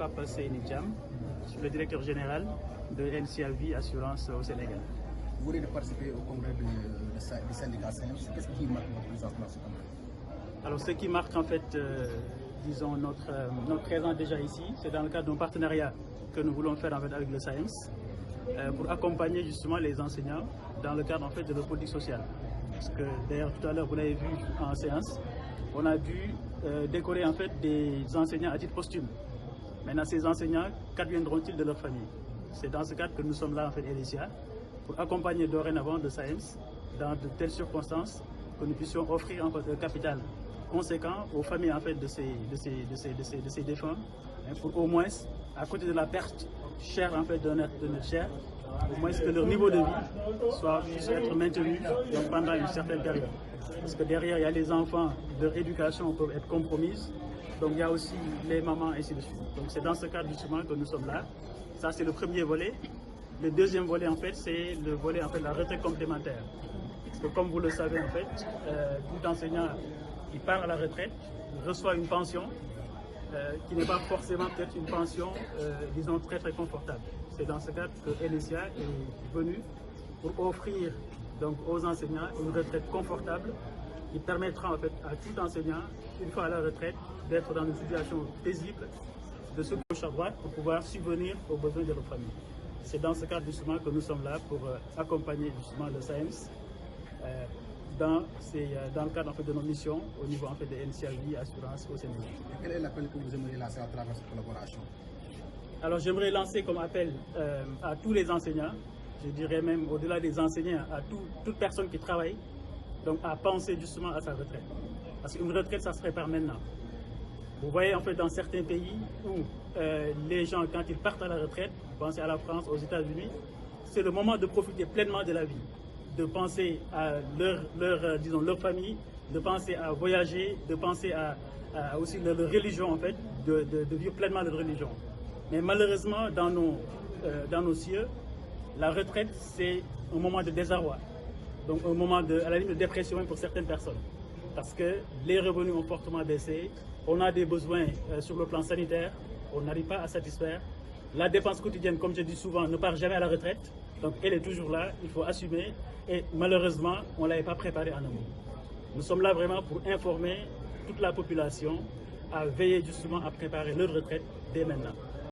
Papa Seyni Thiam, je suis le directeur général de NCA-Vie Assurance au Sénégal. Vous venez de participer au congrès du syndicat SAEMS. Qu'est-ce qui marque votre présence dans ce congrès? Alors, ce qui marque en fait, disons, notre présence déjà ici, c'est dans le cadre d'un partenariat que nous voulons faire en fait, avec le SAEMS pour accompagner justement les enseignants dans le cadre en fait, de leur politique sociale. Parce que d'ailleurs, tout à l'heure, vous l'avez vu en séance, on a dû décorer en fait, des enseignants à titre posthume. Maintenant, ces enseignants, qu'adviendront-ils de leur famille? C'est dans ce cadre que nous sommes là, en fait, LSIA, pour accompagner dorénavant le SAEMS dans de telles circonstances que nous puissions offrir en fait, un capital conséquent aux familles en fait, de ces défunts, hein, pour au moins, à côté de la perte chère en fait, de notre chair, au moins que leur niveau de vie puisse être maintenu donc, pendant une certaine période. Parce que derrière, il y a les enfants, leur éducation peut être compromise. Donc il y a aussi les mamans, et ainsi de suite. Donc c'est dans ce cadre justement que nous sommes là. Ça c'est le premier volet. Le deuxième volet en fait, c'est le volet en fait de la retraite complémentaire. Parce que comme vous le savez en fait, tout enseignant qui part à la retraite reçoit une pension qui n'est pas forcément peut-être une pension, disons, très confortable. C'est dans ce cadre que LSIA est venu pour offrir donc, aux enseignants une retraite confortable qui permettra en fait, à tout enseignant, une fois à la retraite, d'être dans une situation paisible, de se gauche à droite pour pouvoir subvenir aux besoins de leur famille. C'est dans ce cadre justement que nous sommes là pour accompagner justement le SAEMS dans le cadre en fait, de nos missions au niveau en fait, de NCA-Vie Assurance au Sénégal. Quel est l'appel que vous aimeriez lancer à travers cette collaboration? Alors j'aimerais lancer comme appel à tous les enseignants, je dirais même au-delà des enseignants, à toute personne qui travaille, donc à penser justement à sa retraite. Parce qu'une retraite, ça se prépare maintenant. Vous voyez en fait dans certains pays où les gens, quand ils partent à la retraite, pensez à la France, aux États-Unis, c'est le moment de profiter pleinement de la vie, de penser à leur famille, de penser à voyager, de penser à aussi leur religion en fait, de vivre pleinement leur religion. Mais malheureusement, dans nos cieux, la retraite, c'est un moment de désarroi. Donc un moment à la limite de dépression pour certaines personnes. Parce que les revenus ont fortement baissé, on a des besoins sur le plan sanitaire, on n'arrive pas à satisfaire. La dépense quotidienne, comme je dis souvent, ne part jamais à la retraite. Donc elle est toujours là, il faut assumer. Et malheureusement, on ne l'avait pas préparée en amont. Nous sommes là vraiment pour informer toute la population à veiller justement à préparer leur retraite dès maintenant.